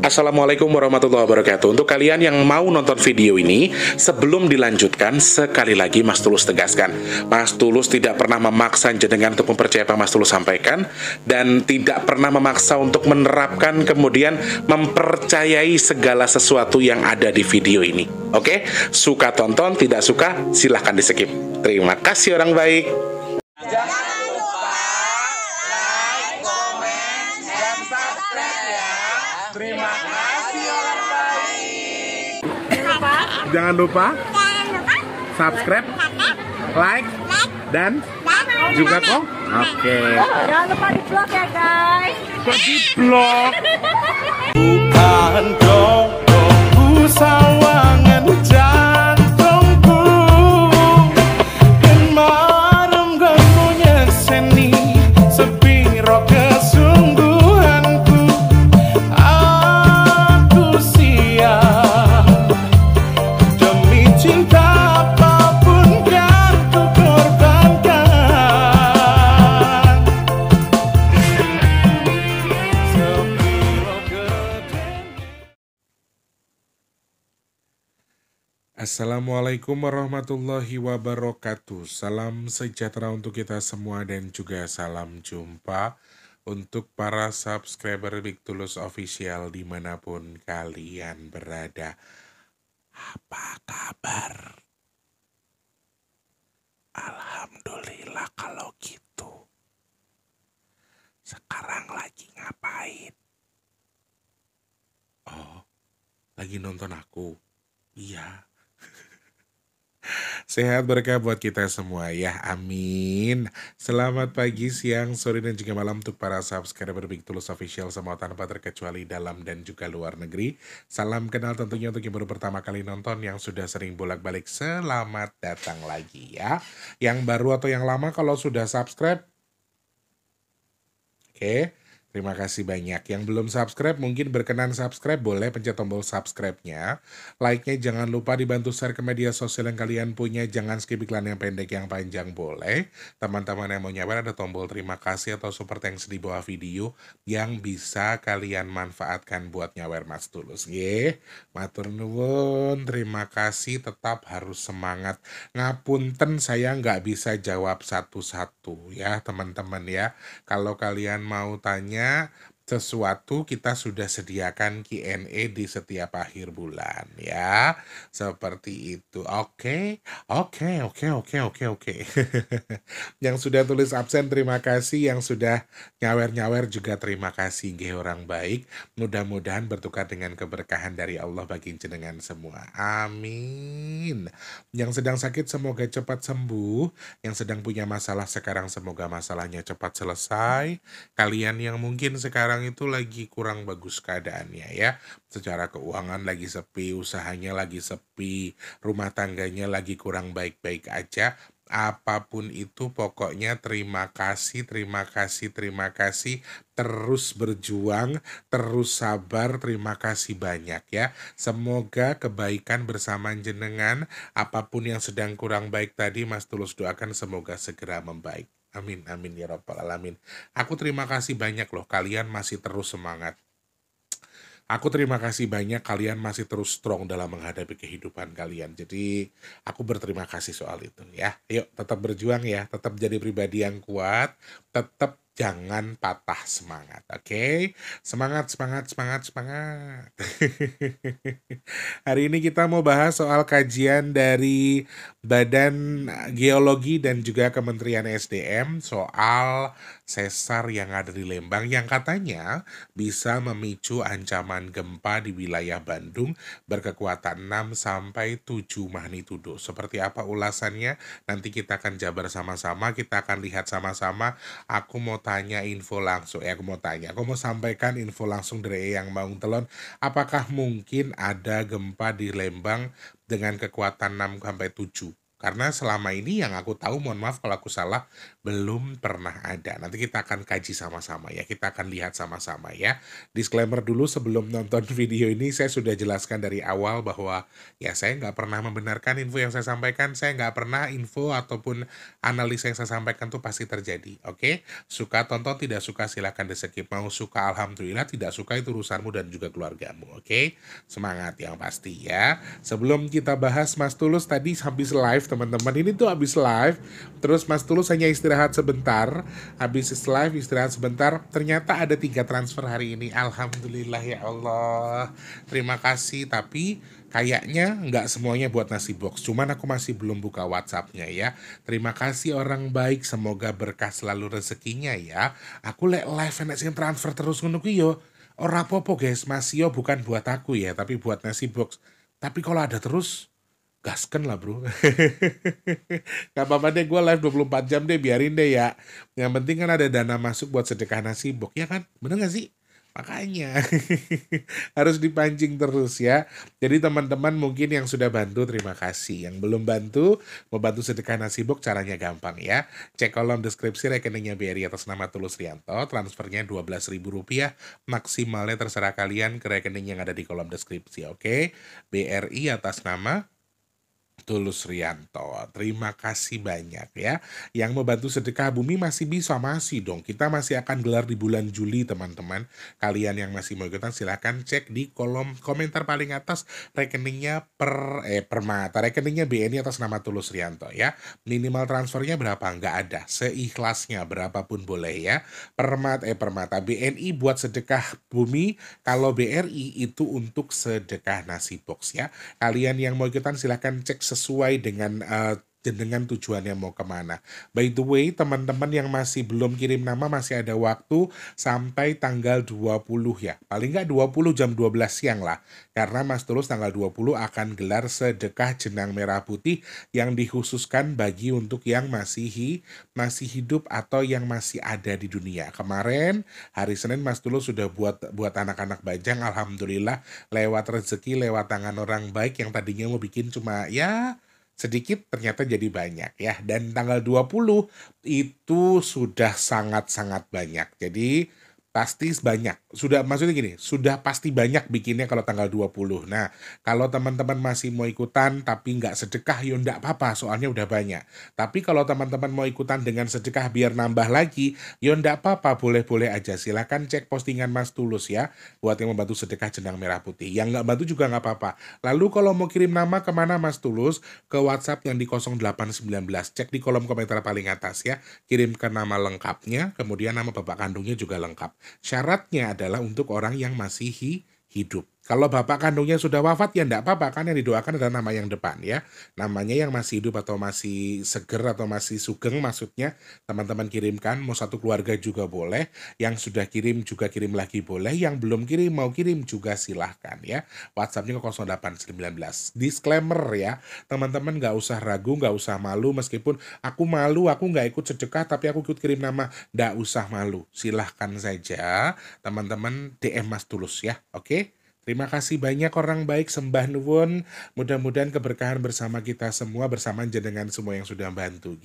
Assalamualaikum warahmatullahi wabarakatuh. Untuk kalian yang mau nonton video ini, sebelum dilanjutkan, sekali lagi Mas Tulus tegaskan, Mas Tulus tidak pernah memaksa jenengan untuk mempercayai apa Mas Tulus sampaikan, dan tidak pernah memaksa untuk menerapkan kemudian mempercayai segala sesuatu yang ada di video ini. Oke? Suka tonton, tidak suka silahkan di skip. Terima kasih orang baik. Jangan lupa like, komen, dan subscribe ya. Terima kasih orang baik. Jangan lupa subscribe, like, dan juga kok. Oke. Jangan lupa di vlog ya guys. Kok di vlog? Bukan dong sawangan jantungku, dan marem gamunya seni sepiro kesungguhanku. Aku siap demi cinta apapun kan ku korbankan. Sepiro gede. Assalamualaikum warahmatullahi wabarakatuh. Salam sejahtera untuk kita semua dan juga salam jumpa untuk para subscriber Big Tulus Official dimanapun kalian berada. Apa kabar? Alhamdulillah kalau gitu. Sekarang lagi ngapain? Oh, lagi nonton aku? Iya. Sehat berkah buat kita semua ya, amin. Selamat pagi, siang, sore, dan juga malam untuk para subscriber Big Tulus Official semua tanpa terkecuali dalam dan juga luar negeri. Salam kenal tentunya untuk yang baru pertama kali nonton, yang sudah sering bolak-balik selamat datang lagi ya. Yang baru atau yang lama kalau sudah subscribe, oke. Terima kasih banyak. Yang belum subscribe mungkin berkenan subscribe, boleh pencet tombol subscribe-nya. Like-nya jangan lupa dibantu share ke media sosial yang kalian punya. Jangan skip iklan yang pendek, yang panjang boleh. Teman-teman yang mau nyawer ada tombol terima kasih atau super thanks di bawah video yang bisa kalian manfaatkan buat nyawer Mas Tulus. Ye, matur nuwun, terima kasih, tetap harus semangat. Ngapunten saya nggak bisa jawab satu-satu ya teman-teman ya. Kalau kalian mau tanya sesuatu, kita sudah sediakan Q&A di setiap akhir bulan ya. Seperti itu. Oke. Yang sudah tulis absen terima kasih, yang sudah nyawer-nyawer juga terima kasih nggih orang baik. Mudah-mudahan bertukar dengan keberkahan dari Allah bagi jenengan semua. Amin. Yang sedang sakit semoga cepat sembuh, yang sedang punya masalah sekarang semoga masalahnya cepat selesai. Kalian yang mungkin sekarang itu lagi kurang bagus keadaannya ya, secara keuangan lagi sepi, usahanya lagi sepi, rumah tangganya lagi kurang baik-baik aja, apapun itu pokoknya terima kasih, terus berjuang, terus sabar, terima kasih banyak ya. Semoga kebaikan bersama jenengan, apapun yang sedang kurang baik tadi Mas Tulus doakan semoga segera membaik. Amin, amin ya rabbal alamin. Aku terima kasih banyak loh, kalian masih terus semangat. Aku terima kasih banyak kalian masih terus strong dalam menghadapi kehidupan kalian. Jadi aku berterima kasih soal itu ya. Yuk tetap berjuang ya, tetap jadi pribadi yang kuat, tetap jangan patah semangat, oke? Semangat. Hari ini kita mau bahas soal kajian dari Badan Geologi dan juga Kementerian SDM soal sesar yang ada di Lembang yang katanya bisa memicu ancaman gempa di wilayah Bandung berkekuatan 6 sampai 7 magnitudo. Seperti apa ulasannya? Nanti kita akan jabar sama-sama, kita akan lihat sama-sama. Aku mau tanya info langsung, aku mau sampaikan info langsung dari Eyang Maung Telon. Apakah mungkin ada gempa di Lembang dengan kekuatan 6 sampai 7? Karena selama ini yang aku tahu, mohon maaf kalau aku salah, belum pernah ada. Nanti kita akan kaji sama-sama ya, kita akan lihat sama-sama ya. Disclaimer dulu sebelum nonton video ini, saya sudah jelaskan dari awal bahwa ya saya nggak pernah membenarkan info yang saya sampaikan, saya nggak pernah info ataupun analisa yang saya sampaikan tuh pasti terjadi, oke? Suka tonton, tidak suka silahkan di-skip. Mau suka alhamdulillah, tidak suka itu urusanmu dan juga keluargamu, oke? Semangat yang pasti ya. Sebelum kita bahas Mas Tulus tadi habis live teman-teman, ini tuh habis live, terus Mas Tulus hanya istirahat sebentar, habis live istirahat sebentar, ternyata ada 3 transfer hari ini, alhamdulillah ya Allah, terima kasih. Tapi kayaknya nggak semuanya buat nasi box, cuman aku masih belum buka WhatsApp-nya ya. Terima kasih orang baik, semoga berkah selalu rezekinya ya. Aku live enak sing transfer terus ngono kuwi yo. Ora apa-apa guys, Mas yo bukan buat aku ya, tapi buat nasi box. Tapi kalau ada terus, gasken lah bro. Gak apa-apa deh, gue live 24 jam deh, biarin deh ya. Yang penting kan ada dana masuk buat sedekah nasi box, ya kan? Bener gak sih? Makanya harus dipancing terus ya. Jadi teman-teman mungkin yang sudah bantu terima kasih. Yang belum bantu, mau bantu sedekah nasi box caranya gampang ya. Cek kolom deskripsi rekeningnya BRI atas nama Tulus Rianto, transfernya Rp12.000, maksimalnya terserah kalian ke rekening yang ada di kolom deskripsi, oke? BRI atas nama Tulus Rianto. Terima kasih banyak ya. Yang mau bantu sedekah bumi masih bisa, masih dong. Kita masih akan gelar di bulan Juli teman-teman. Kalian yang masih mau ikutan silahkan cek di kolom komentar paling atas rekeningnya Permata. Rekeningnya BNI atas nama Tulus Rianto ya. Minimal transfernya berapa? Nggak ada. Seikhlasnya berapapun boleh ya. Permata BNI buat sedekah bumi. Kalau BRI itu untuk sedekah nasi box ya. Kalian yang mau ikutan silahkan cek sesuai dengan tujuannya mau kemana. By the way, teman-teman yang masih belum kirim nama masih ada waktu sampai tanggal 20 ya. Paling nggak 20 jam 12 siang lah. Karena Mas Tulus tanggal 20 akan gelar sedekah jenang merah putih yang dikhususkan bagi untuk yang masih hidup atau yang masih ada di dunia. Kemarin hari Senin Mas Tulus sudah buat anak-anak Bajang, alhamdulillah lewat rezeki, lewat tangan orang baik yang tadinya mau bikin cuma ya sedikit ternyata jadi banyak ya. Dan tanggal 20 itu sudah sangat-sangat banyak. Jadi pasti banyak. Maksudnya gini, sudah pasti banyak bikinnya kalau tanggal 20. Nah, kalau teman-teman masih mau ikutan tapi nggak sedekah, ya nggak apa-apa, soalnya udah banyak. Tapi kalau teman-teman mau ikutan dengan sedekah biar nambah lagi, ya nggak apa-apa, boleh-boleh aja. Silakan cek postingan Mas Tulus ya, buat yang membantu sedekah jenang merah putih. Yang nggak bantu juga nggak apa-apa. Lalu kalau mau kirim nama kemana Mas Tulus? Ke WhatsApp yang di 0819. Cek di kolom komentar paling atas ya. Kirimkan nama lengkapnya, kemudian nama bapak kandungnya juga lengkap. Syaratnya adalah untuk orang yang masih hidup. Kalau bapak kandungnya sudah wafat ya enggak apa-apa, kan yang didoakan adalah nama yang depan ya. Namanya yang masih hidup atau masih seger atau masih sugeng maksudnya teman-teman kirimkan, mau satu keluarga juga boleh. Yang sudah kirim juga kirim lagi boleh, yang belum kirim mau kirim juga silahkan ya. WhatsAppnya ke 0819. Disclaimer ya, teman-teman nggak usah ragu, nggak usah malu, meskipun aku malu, aku nggak ikut sedekah tapi aku ikut kirim nama, nggak usah malu. Silahkan saja teman-teman DM Mas Tulus ya, oke? Terima kasih banyak orang baik, sembah nuwun. Mudah-mudahan keberkahan bersama kita semua, bersama jenengan semua yang sudah bantu.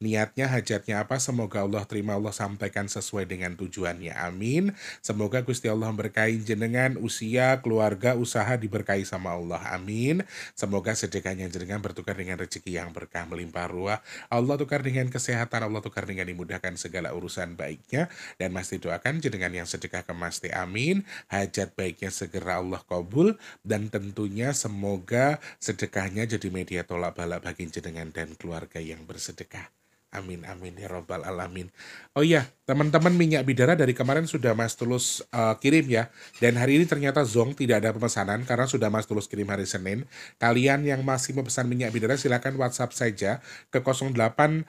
Niatnya, hajatnya apa? Semoga Allah terima, Allah sampaikan sesuai dengan tujuannya. Amin. Semoga Gusti Allah memberkahi jenengan, usia, keluarga, usaha diberkahi sama Allah. Amin. Semoga sedekahnya jenengan bertukar dengan rezeki yang berkah melimpah ruah. Allah tukar dengan kesehatan, Allah tukar dengan dimudahkan segala urusan baiknya. Dan Mas doakan jenengan yang sedekah ke Mas. Amin. Hajat baiknya segera Allah kabul, dan tentunya semoga sedekahnya jadi media tolak bala bagi jenengan dan keluarga yang bersedekah. Amin amin ya robbal alamin. Oh iya, teman-teman, minyak bidara dari kemarin sudah Mas Tulus kirim ya. Dan hari ini ternyata zonk tidak ada pemesanan karena sudah Mas Tulus kirim hari Senin. Kalian yang masih memesan minyak bidara silakan WhatsApp saja ke 0857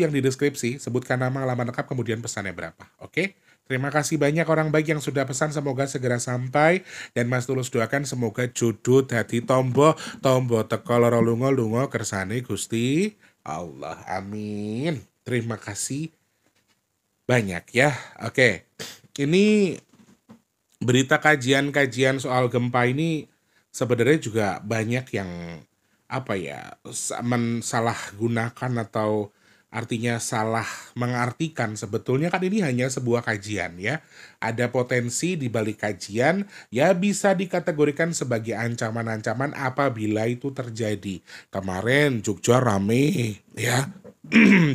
yang di deskripsi. Sebutkan nama, alamat lengkap, kemudian pesannya berapa. Oke? Terima kasih banyak orang baik yang sudah pesan, semoga segera sampai. Dan Mas Tulus doakan semoga jodoh dadi tombo teko lara lunga kersane Gusti Allah. Amin. Terima kasih banyak ya. Oke. Ini berita kajian soal gempa ini sebenarnya juga banyak yang mensalahgunakan atau artinya salah mengartikan. Sebetulnya kan ini hanya sebuah kajian ya. Ada potensi di balik kajian, ya bisa dikategorikan sebagai ancaman-ancaman apabila itu terjadi. Kemarin Jogja rame ya.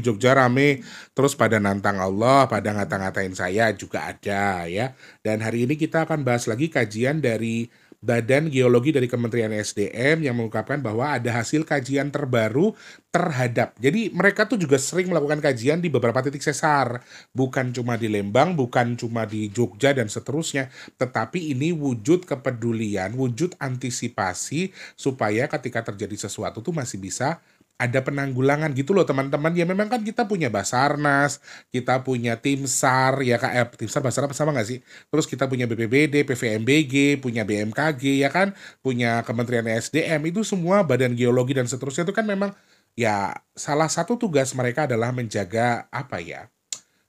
Jogja rame, terus pada nantang Allah, pada ngata-ngatain saya juga ada ya. Dan hari ini kita akan bahas lagi kajian dari Badan Geologi dari Kementerian SDM yang mengungkapkan bahwa ada hasil kajian terbaru terhadap. Jadi mereka tuh juga sering melakukan kajian di beberapa titik sesar. Bukan cuma di Lembang, bukan cuma di Jogja dan seterusnya. Tetapi ini wujud kepedulian, wujud antisipasi supaya ketika terjadi sesuatu tuh masih bisa ada penanggulangan gitu loh teman-teman. Ya memang kan kita punya Basarnas, kita punya Tim SAR, ya Kak, Tim SAR Basarnas sama nggak sih? Terus kita punya BPBD, PVMBG, punya BMKG, ya kan? Punya Kementerian SDM, itu semua badan geologi dan seterusnya itu kan memang ya salah satu tugas mereka adalah menjaga apa ya?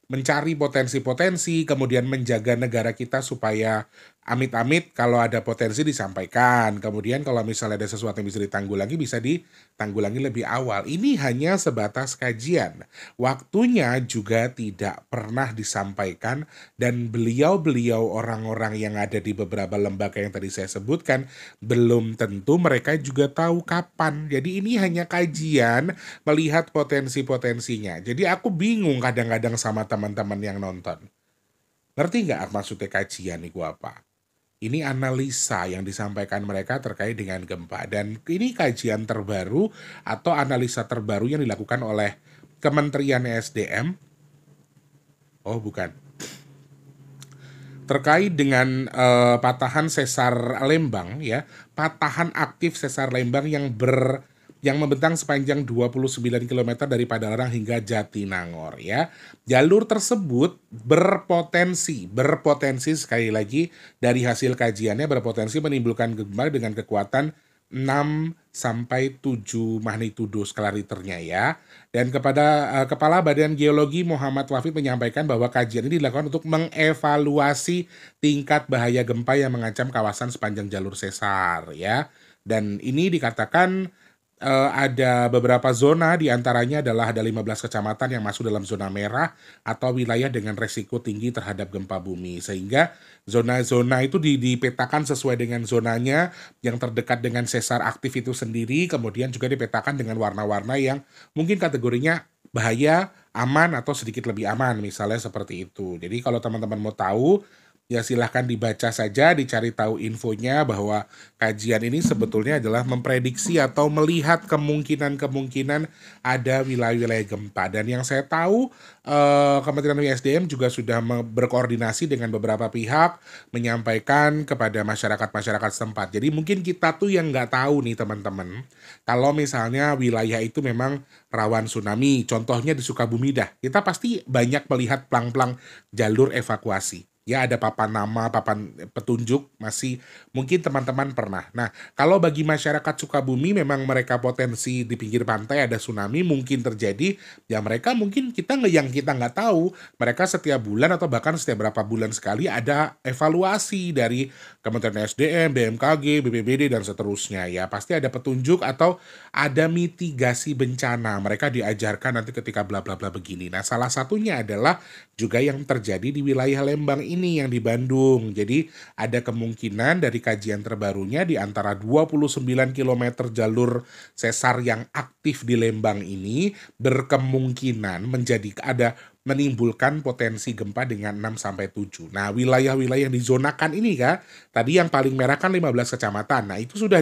Mencari potensi-potensi, kemudian menjaga negara kita supaya amit-amit kalau ada potensi disampaikan. Kemudian kalau misalnya ada sesuatu yang bisa ditanggulangi, bisa ditanggulangi lebih awal. Ini hanya sebatas kajian. Waktunya juga tidak pernah disampaikan dan beliau-beliau orang-orang yang ada di beberapa lembaga yang tadi saya sebutkan, belum tentu mereka juga tahu kapan. Jadi ini hanya kajian melihat potensi-potensinya. Jadi aku bingung kadang-kadang sama teman-teman yang nonton. Ngerti nggak maksudnya kajian itu apa? Ini analisa yang disampaikan mereka terkait dengan gempa. Dan ini kajian terbaru atau analisa terbaru yang dilakukan oleh Kementerian SDM. Oh bukan. Terkait dengan patahan sesar Lembang ya. Patahan aktif sesar Lembang yang membentang sepanjang 29 km dari Padalarang hingga Jatinangor ya. Jalur tersebut berpotensi sekali lagi dari hasil kajiannya berpotensi menimbulkan gempa dengan kekuatan 6 sampai 7 magnitudo skala Richternya ya. Dan kepada Kepala Badan Geologi Muhammad Wafid menyampaikan bahwa kajian ini dilakukan untuk mengevaluasi tingkat bahaya gempa yang mengancam kawasan sepanjang jalur sesar ya. Dan ini dikatakan ada beberapa zona, diantaranya adalah ada 15 kecamatan yang masuk dalam zona merah atau wilayah dengan resiko tinggi terhadap gempa bumi. Sehingga zona-zona itu dipetakan sesuai dengan zonanya yang terdekat dengan sesar aktif itu sendiri, kemudian juga dipetakan dengan warna-warna yang mungkin kategorinya bahaya, aman, atau sedikit lebih aman, misalnya seperti itu. Jadi kalau teman-teman mau tahu, ya silahkan dibaca saja, dicari tahu infonya bahwa kajian ini sebetulnya adalah memprediksi atau melihat kemungkinan-kemungkinan ada wilayah-wilayah gempa. Dan yang saya tahu Kementerian SDM juga sudah berkoordinasi dengan beberapa pihak menyampaikan kepada masyarakat-masyarakat setempat. Jadi mungkin kita tuh yang nggak tahu nih teman-teman, kalau misalnya wilayah itu memang rawan tsunami, contohnya di Sukabumi dah, kita pasti banyak melihat plang-plang jalur evakuasi. Ya ada papan nama, papan petunjuk, masih mungkin teman-teman pernah. Nah, kalau bagi masyarakat Sukabumi memang mereka potensi di pinggir pantai ada tsunami mungkin terjadi, ya mereka mungkin kita nggak tahu. Mereka setiap bulan atau bahkan setiap berapa bulan sekali ada evaluasi dari Kementerian SDM, BMKG, BPBD dan seterusnya. Ya pasti ada petunjuk atau ada mitigasi bencana. Mereka diajarkan nanti ketika bla bla bla begini. Nah, salah satunya adalah juga yang terjadi di wilayah Lembang ini yang di Bandung. Jadi ada kemungkinan dari kajian terbarunya di antara 29 km jalur sesar yang aktif di Lembang ini berkemungkinan menimbulkan potensi gempa dengan 6 sampai 7. Nah, wilayah-wilayah yang dizonakan ini Kak, tadi yang paling merah kan 15 kecamatan. Nah, itu sudah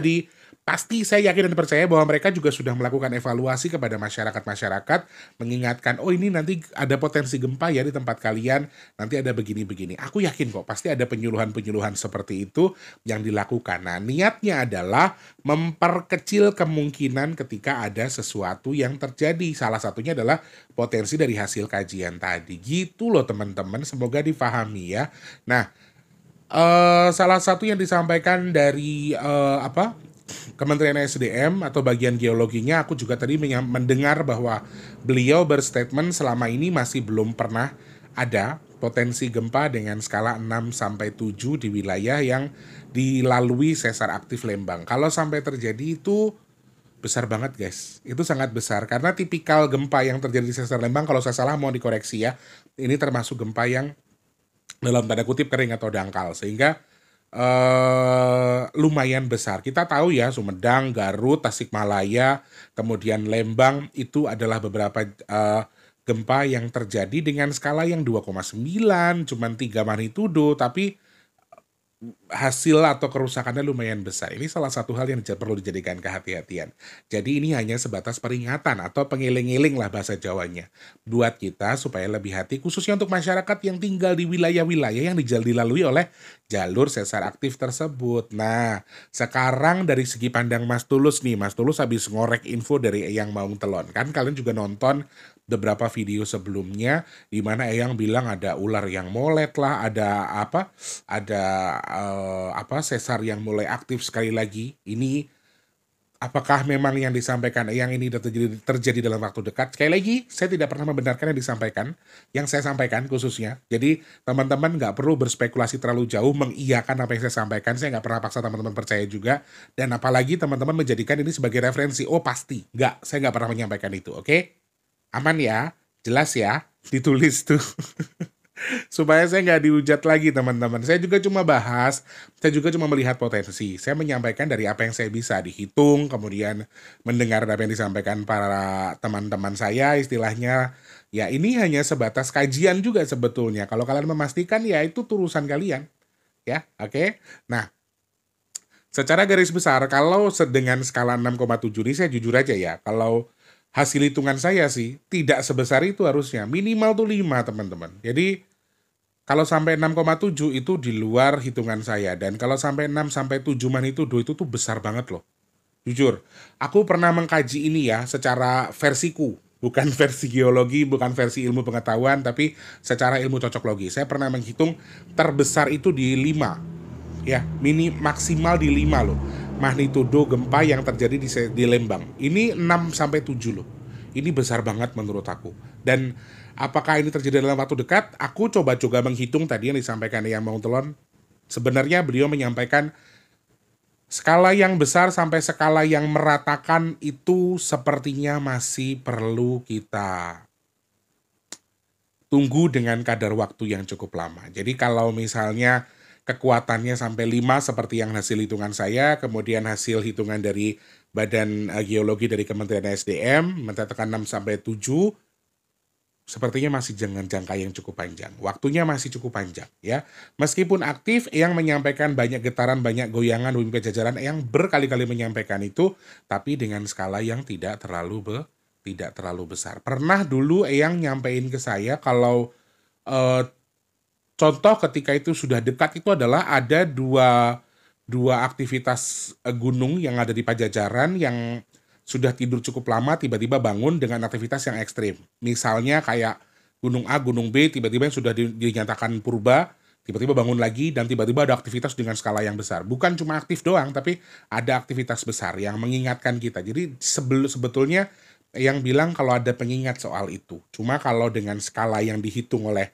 pasti saya yakin dan percaya bahwa mereka juga sudah melakukan evaluasi kepada masyarakat-masyarakat, mengingatkan, oh ini nanti ada potensi gempa ya di tempat kalian, nanti ada begini-begini. Aku yakin kok, pasti ada penyuluhan-penyuluhan seperti itu yang dilakukan. Nah, niatnya adalah memperkecil kemungkinan ketika ada sesuatu yang terjadi. Salah satunya adalah potensi dari hasil kajian tadi. Gitu loh teman-teman, semoga difahami ya. Nah, salah satu yang disampaikan dari Kementerian SDM atau bagian geologinya, aku juga tadi mendengar bahwa beliau berstatement selama ini masih belum pernah ada potensi gempa dengan skala 6 sampai 7 di wilayah yang dilalui sesar aktif Lembang. Kalau sampai terjadi itu Besar banget guys, itu sangat besar karena tipikal gempa yang terjadi di sesar Lembang, kalau saya salah mau dikoreksi ya, ini termasuk gempa yang dalam tanda kutip kering atau dangkal, sehingga lumayan besar. Kita tahu ya Sumedang, Garut, Tasikmalaya, kemudian Lembang itu adalah beberapa gempa yang terjadi dengan skala yang 2,9, cuman 3 magnitudo, tapi hasil atau kerusakannya lumayan besar. Ini salah satu hal yang perlu dijadikan kehati-hatian. Jadi ini hanya sebatas peringatan atau pengiling-iling lah bahasa Jawanya. Buat kita supaya lebih hati, khususnya untuk masyarakat yang tinggal di wilayah-wilayah yang dilalui oleh jalur sesar aktif tersebut. Nah, sekarang dari segi pandang Mas Tulus nih, Mas Tulus habis ngorek info dari Eyang Maung Telon. Kan kalian juga nonton beberapa video sebelumnya di mana Eyang bilang ada ular yang molet lah, ada sesar yang mulai aktif sekali lagi. Ini apakah memang yang disampaikan Eyang ini terjadi dalam waktu dekat? Sekali lagi, saya tidak pernah membenarkan yang disampaikan, yang saya sampaikan khususnya. Jadi teman-teman nggak perlu berspekulasi terlalu jauh mengiyakan apa yang saya sampaikan. Saya nggak pernah paksa teman-teman percaya juga. Dan apalagi teman-teman menjadikan ini sebagai referensi. Oh pasti, nggak, saya nggak pernah menyampaikan itu, oke? Aman ya? Jelas ya? Ditulis tuh. Supaya saya nggak dihujat lagi teman-teman. Saya juga cuma bahas, saya juga cuma melihat potensi. Saya menyampaikan dari apa yang saya bisa dihitung, kemudian mendengar apa yang disampaikan para teman-teman saya, istilahnya. Ya ini hanya sebatas kajian juga sebetulnya. Kalau kalian memastikan ya itu urusan kalian. Ya, oke? Nah, secara garis besar, kalau dengan skala 6,7 ini saya jujur aja ya, kalau hasil hitungan saya sih tidak sebesar itu harusnya. Minimal tuh 5 teman-teman. Jadi kalau sampai 6,7 itu di luar hitungan saya. Dan kalau sampai 6 sampai 7 magnitudo itu tuh besar banget loh. Jujur, aku pernah mengkaji ini ya secara versiku. Bukan versi geologi, bukan versi ilmu pengetahuan, tapi secara ilmu cocok logi. Saya pernah menghitung terbesar itu di 5. Ya, maksimal di 5 loh. Magnitudo gempa yang terjadi di Lembang. Ini 6 sampai 7 loh. Ini besar banget menurut aku. Dan apakah ini terjadi dalam waktu dekat? Aku coba-coba menghitung tadi yang disampaikan Eyang Maung Telon. Sebenarnya beliau menyampaikan skala yang besar sampai skala yang meratakan itu sepertinya masih perlu kita tunggu dengan kadar waktu yang cukup lama. Jadi kalau misalnya kekuatannya sampai 5 seperti yang hasil hitungan saya, kemudian hasil hitungan dari Badan Geologi dari Kementerian SDM, mencatatkan 6 sampai 7, sepertinya masih dengan jangka yang cukup panjang. Waktunya masih cukup panjang ya. Meskipun aktif, Eyang menyampaikan banyak getaran, banyak goyangan bumi pejajaran, Eyang berkali-kali menyampaikan itu, tapi dengan skala yang tidak terlalu besar. Pernah dulu Eyang nyampein ke saya kalau contoh ketika itu sudah dekat itu adalah ada dua aktivitas gunung yang ada di Pajajaran yang sudah tidur cukup lama tiba-tiba bangun dengan aktivitas yang ekstrim. Misalnya kayak Gunung A, Gunung B tiba-tiba yang sudah dinyatakan purba, tiba-tiba bangun lagi dan tiba-tiba ada aktivitas dengan skala yang besar. Bukan cuma aktif doang, tapi ada aktivitas besar yang mengingatkan kita. Jadi sebetulnya yang bilang kalau ada pengingat soal itu. Cuma kalau dengan skala yang dihitung oleh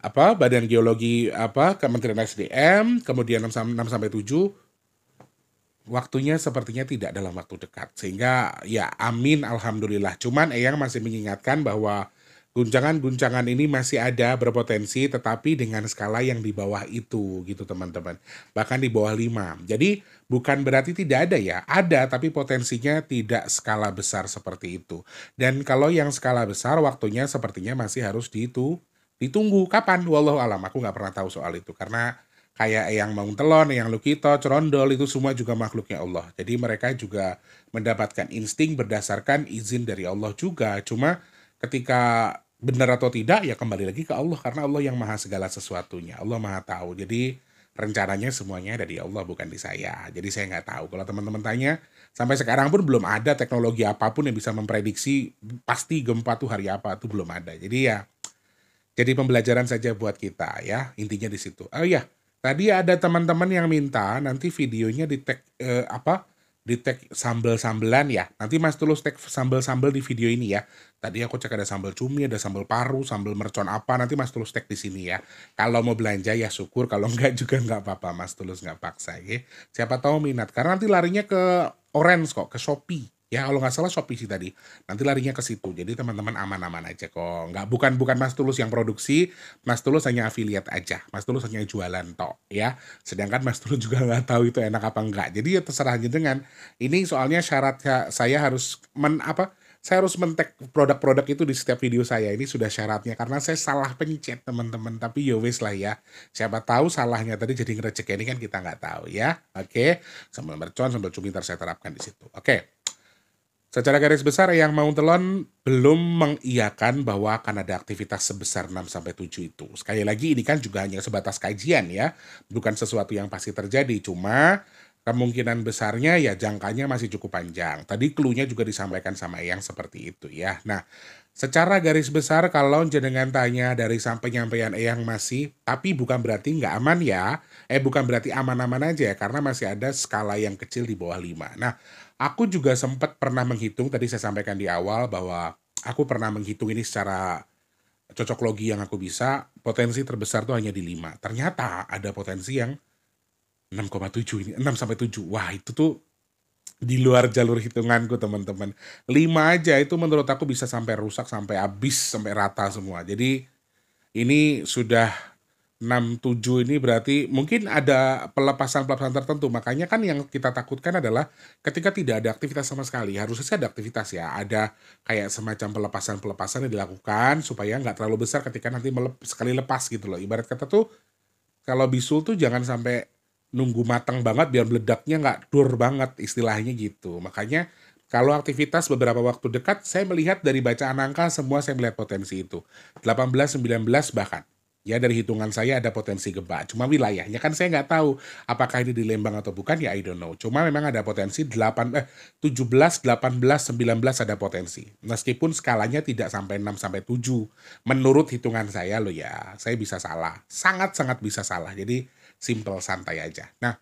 Badan Geologi Kementerian SDM, kemudian 6 sampai 7, waktunya sepertinya tidak dalam waktu dekat. Sehingga ya amin alhamdulillah. Cuman Eyang masih mengingatkan bahwa guncangan-guncangan ini masih ada berpotensi, tetapi dengan skala yang di bawah itu gitu teman-teman. Bahkan di bawah 5. Jadi bukan berarti tidak ada ya. Ada, tapi potensinya tidak skala besar seperti itu. Dan kalau yang skala besar waktunya sepertinya masih harus ditunggu. Kapan? Wallahu alam. Aku nggak pernah tahu soal itu. Karena kayak Eyang Maung Telon, Eyang Lukito, Cerondol, itu semua juga makhluknya Allah. Jadi mereka juga mendapatkan insting berdasarkan izin dari Allah juga. Cuma ketika benar atau tidak, ya kembali lagi ke Allah. Karena Allah yang maha segala sesuatunya. Allah maha tahu. Jadi rencananya semuanya ada di Allah, bukan di saya. Jadi saya nggak tahu. Kalau teman-teman tanya, sampai sekarang pun belum ada teknologi apapun yang bisa memprediksi pasti gempa tuh hari apa, tuh belum ada. Jadi ya, jadi pembelajaran saja buat kita ya, intinya di situ. Oh iya, tadi ada teman-teman yang minta nanti videonya di tag sambel-sambelan ya. Nanti Mas Tulus tag sambel-sambel di video ini ya. Tadi aku cek ada sambal cumi, ada sambal paru, sambal mercon apa, nanti Mas Tulus tag di sini ya. Kalau mau belanja ya syukur, kalau enggak juga enggak apa-apa, Mas Tulus enggak paksa ya. Siapa tahu minat, karena nanti larinya ke Orange kok, ke Shopee. Ya kalau nggak salah Shopee sih tadi, nanti larinya ke situ. Jadi teman-teman aman-aman aja kok, nggak bukan Mas Tulus yang produksi, Mas Tulus hanya affiliate aja, Mas Tulus hanya jualan tok ya. Sedangkan Mas Tulus juga nggak tahu itu enak apa enggak. Jadi ya terserah aja dengan ini soalnya syaratnya saya harus saya harus men-tag produk-produk itu di setiap video saya. Ini sudah syaratnya karena saya salah pencet teman-teman. Tapi ya wes lah ya. Siapa tahu salahnya tadi jadi ngerejek ini kan kita nggak tahu ya. Oke, sambil mercon sambil cumi ntar saya terapkan di situ. Oke. Secara garis besar Eyang Maung Telon belum mengiyakan bahwa akan ada aktivitas sebesar 6-7 itu. Sekali lagi ini kan juga hanya sebatas kajian ya, bukan sesuatu yang pasti terjadi. Cuma kemungkinan besarnya ya jangkanya masih cukup panjang. Tadi clue-nya juga disampaikan sama Eyang seperti itu ya. Nah, secara garis besar kalau jenengan tanya dari penyampaian Eyang masih, tapi bukan berarti nggak aman ya. Bukan berarti aman-aman aja ya, karena masih ada skala yang kecil di bawah 5. Nah, aku juga sempat pernah menghitung, tadi saya sampaikan di awal bahwa aku pernah menghitung ini secara cocok logi yang aku bisa, potensi terbesar tuh hanya di 5. Ternyata ada potensi yang 6,7 ini, 6-7. Wah, itu tuh di luar jalur hitunganku teman-teman. 5 aja itu menurut aku bisa sampai rusak, sampai habis, sampai rata semua. Jadi ini sudah 6-7 ini berarti mungkin ada pelepasan-pelepasan tertentu. Makanya kan yang kita takutkan adalah ketika tidak ada aktivitas sama sekali. Harusnya sih ada aktivitas ya. Ada kayak semacam pelepasan-pelepasan yang dilakukan supaya nggak terlalu besar ketika nanti sekali lepas gitu loh. Ibarat kata tuh kalau bisul tuh jangan sampai nunggu matang banget biar meledaknya nggak dur banget istilahnya gitu. Makanya kalau aktivitas beberapa waktu dekat saya melihat dari bacaan angka semua saya melihat potensi itu. 18, 19 bahkan. Ya dari hitungan saya ada potensi gempa. Cuma wilayahnya kan saya nggak tahu apakah ini di Lembang atau bukan ya I don't know. Cuma memang ada potensi 17, 18, 19 ada potensi. Meskipun skalanya tidak sampai 6-7. Menurut hitungan saya loh ya. Saya bisa salah. Sangat-sangat bisa salah. Jadi simple santai aja. Nah,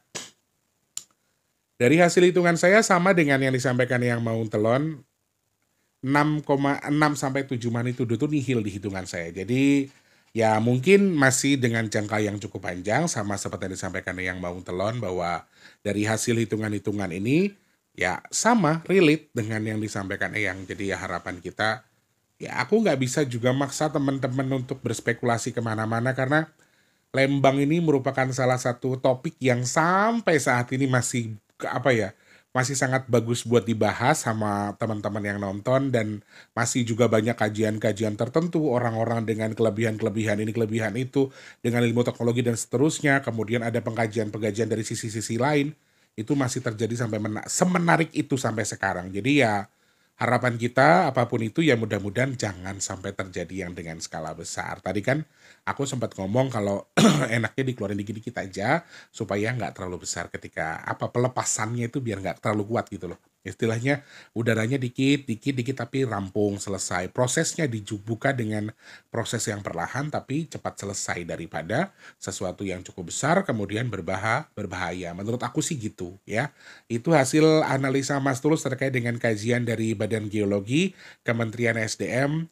dari hasil hitungan saya sama dengan yang disampaikan yang mau telon 6,6-7 magnitudo itu nihil di hitungan saya. Jadi ya mungkin masih dengan jangka yang cukup panjang sama seperti yang disampaikan yang mau telon bahwa dari hasil hitungan-hitungan ini ya sama relate dengan yang disampaikan Eyang. Jadi ya harapan kita ya aku nggak bisa juga maksa teman-teman untuk berspekulasi kemana-mana karena Lembang ini merupakan salah satu topik yang sampai saat ini masih masih sangat bagus buat dibahas sama teman-teman yang nonton dan masih juga banyak kajian-kajian tertentu orang-orang dengan kelebihan-kelebihan ini kelebihan itu dengan ilmu teknologi dan seterusnya. Kemudian ada pengkajian-pengkajian dari sisi-sisi lain itu masih terjadi sampai semenarik itu sampai sekarang. Jadi ya harapan kita apapun itu ya mudah-mudahan jangan sampai terjadi yang dengan skala besar. Tadi kan aku sempat ngomong kalau enaknya dikeluarin dikit-dikit aja supaya nggak terlalu besar ketika pelepasannya itu biar nggak terlalu kuat gitu loh. Istilahnya udaranya dikit tapi rampung selesai. Prosesnya dibuka dengan proses yang perlahan tapi cepat selesai daripada sesuatu yang cukup besar kemudian berbahaya. Menurut aku sih gitu ya. Itu hasil analisa Mas Tulus terkait dengan kajian dari Badan Geologi Kementerian SDM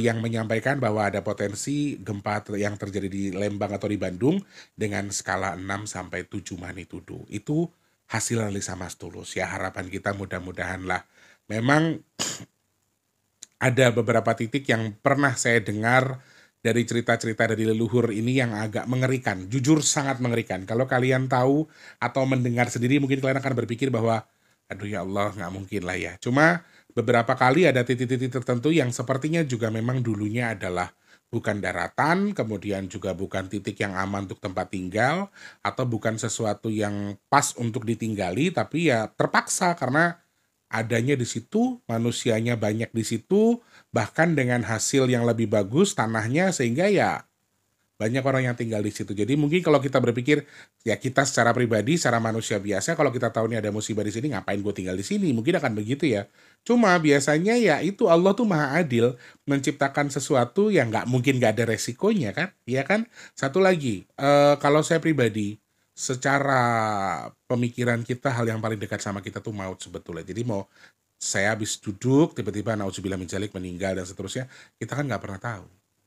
yang menyampaikan bahwa ada potensi gempa yang terjadi di Lembang atau di Bandung dengan skala 6-7 magnitudo. Itu hasil analisa Mas Tulus ya, harapan kita mudah-mudahan lah. Memang ada beberapa titik yang pernah saya dengar dari cerita-cerita dari leluhur ini yang agak mengerikan, jujur sangat mengerikan. Kalau kalian tahu atau mendengar sendiri mungkin kalian akan berpikir bahwa aduh ya Allah nggak mungkin lah ya. Cuma beberapa kali ada titik-titik tertentu yang sepertinya juga memang dulunya adalah bukan daratan, kemudian juga bukan titik yang aman untuk tempat tinggal, atau bukan sesuatu yang pas untuk ditinggali, tapi ya terpaksa karena adanya di situ, manusianya banyak di situ, bahkan dengan hasil yang lebih bagus tanahnya, sehingga ya banyak orang yang tinggal di situ. Jadi mungkin kalau kita berpikir, ya kita secara pribadi, secara manusia biasa, kalau kita tahu nih ada musibah di sini, ngapain gue tinggal di sini? Mungkin akan begitu ya. Cuma biasanya ya itu Allah tuh maha adil, menciptakan sesuatu yang nggak mungkin nggak ada resikonya kan? Iya kan? Satu lagi, kalau saya pribadi, secara pemikiran kita hal yang paling dekat sama kita tuh maut sebetulnya. Jadi mau saya habis duduk, tiba-tiba naudzubillah min dzalik meninggal dan seterusnya, kita kan nggak pernah tahu.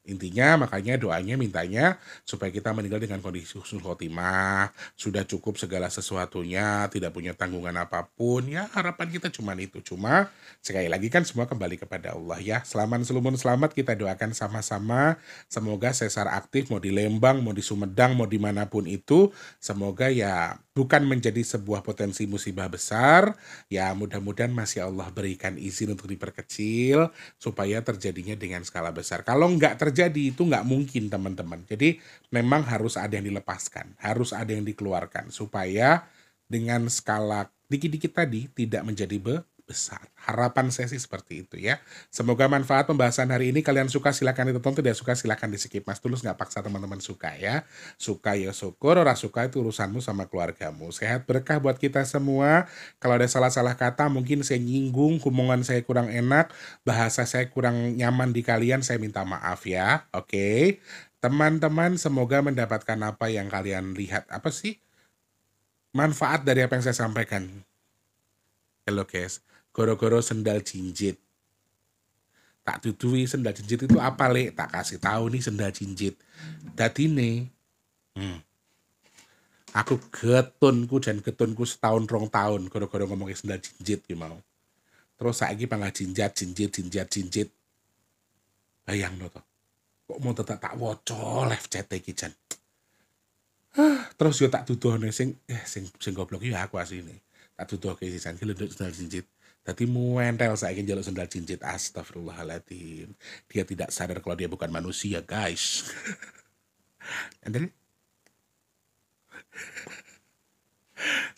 Intinya makanya doanya mintanya supaya kita meninggal dengan kondisi husnul khotimah, sudah cukup segala sesuatunya, tidak punya tanggungan apapun. Ya harapan kita cuma itu. Cuma sekali lagi kan semua kembali kepada Allah ya. Selamat selumun selamat kita doakan sama-sama. Semoga sesar aktif mau di Lembang, mau di Sumedang, mau dimanapun itu. Semoga ya bukan menjadi sebuah potensi musibah besar. Ya mudah-mudahan masih Allah berikan izin untuk diperkecil supaya terjadinya dengan skala besar. Kalau nggak terjadi itu nggak mungkin teman-teman. Jadi memang harus ada yang dilepaskan, harus ada yang dikeluarkan supaya dengan skala dikit-dikit tadi tidak menjadi besar. Harapan saya sih seperti itu ya. Semoga manfaat pembahasan hari ini. Kalian suka silakan ditonton, tidak suka silakan di skip. Mas Tulus nggak paksa teman-teman suka ya. Suka ya syukur, ora suka itu urusanmu sama keluargamu. Sehat berkah buat kita semua. Kalau ada salah-salah kata mungkin saya nyinggung, hubungan saya kurang enak, bahasa saya kurang nyaman di kalian, saya minta maaf ya. Oke. Teman-teman semoga mendapatkan apa yang kalian lihat. Apa sih? Manfaat dari apa yang saya sampaikan. Hello guys. Goro-goro sendal jinjit. Tak dudui sendal jinjit itu apa le? Tak kasih tahu nih sendal jinjit. Dadine, aku getunku setahun rong tahun goro-goro ngomongin sendal jinjit gimana. Terus saiki panggah jinjit. Bayang no to. Kok mau tetap tak woco live chat iki jan. Terus yo tak duduhne sing goblok yo aku asline. Tak duduhke sisan ki lenduk sendal jinjit. Tadi muentel saiki njaluk sendal jinjit. Astagfirullahaladzim. Dia tidak sadar kalau dia bukan manusia, guys. And then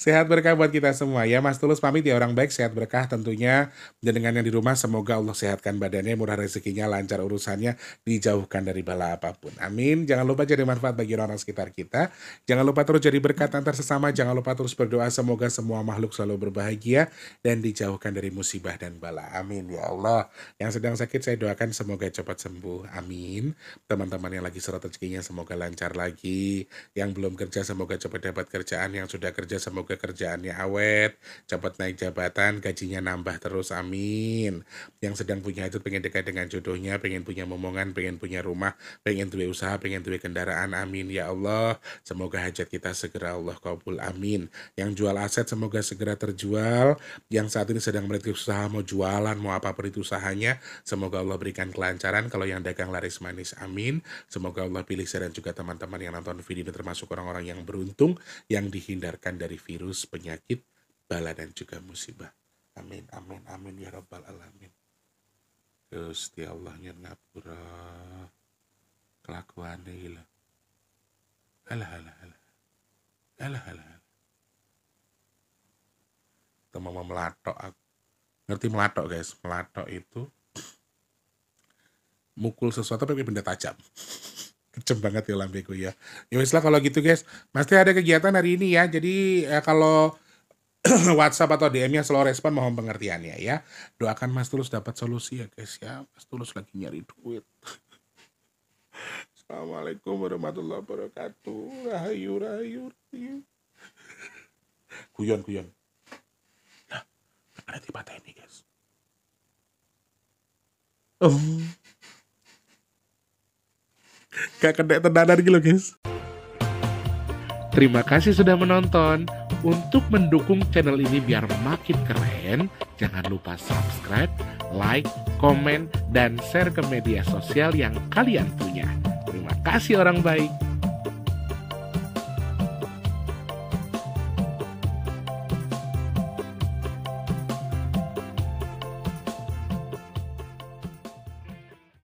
sehat berkah buat kita semua ya. Mas Tulus pamit ya orang baik, sehat berkah tentunya. Dan dengan yang di rumah semoga Allah sehatkan badannya, murah rezekinya, lancar urusannya, dijauhkan dari bala apapun. Amin. Jangan lupa jadi manfaat bagi orang sekitar kita. Jangan lupa terus jadi berkat antar sesama. Jangan lupa terus berdoa semoga semua makhluk selalu berbahagia dan dijauhkan dari musibah dan bala. Amin ya Allah. Yang sedang sakit saya doakan semoga cepat sembuh. Amin. Teman-teman yang lagi serot rezekinya semoga lancar lagi. Yang belum kerja semoga cepat dapat kerjaan. Yang sudah kerja semoga kerjaannya awet, cepat naik jabatan, gajinya nambah terus, amin. Yang sedang punya itu pengen dekat dengan jodohnya, pengen punya momongan, pengen punya rumah, pengen duwe usaha, pengen duwe kendaraan, amin ya Allah. Semoga hajat kita segera Allah kabul, amin. Yang jual aset semoga segera terjual. Yang saat ini sedang merintis usaha, mau jualan, mau apapun itu usahanya, semoga Allah berikan kelancaran. Kalau yang dagang laris manis, amin. Semoga Allah pilih saya dan juga teman-teman yang nonton video ini termasuk orang-orang yang beruntung, yang dihindarkan dari virus, penyakit, bala dan juga musibah. Amin, amin, amin ya rabbal alamin. Gusti Allah nya ngapura kelakuane gila. Alah. Teman mau melatok aku. Ngerti melatok guys? Melatok itu mukul sesuatu pakai benda tajam. Kenceng banget ya lambeku ya. Ya wis lah kalau gitu guys. Pasti ada kegiatan hari ini ya. Jadi kalau WhatsApp atau DM-nya slow respon mohon pengertiannya ya. Doakan Mas Tulus dapat solusi ya guys ya. Mas Tulus lagi nyari duit. Assalamualaikum warahmatullahi wabarakatuh. Rahayu. Kuyon. Nah, ada tiba ini guys. Gak kena tenanan gitu loh guys. Terima kasih sudah menonton. Untuk mendukung channel ini biar makin keren, jangan lupa subscribe, like, komen, dan share ke media sosial yang kalian punya. Terima kasih orang baik.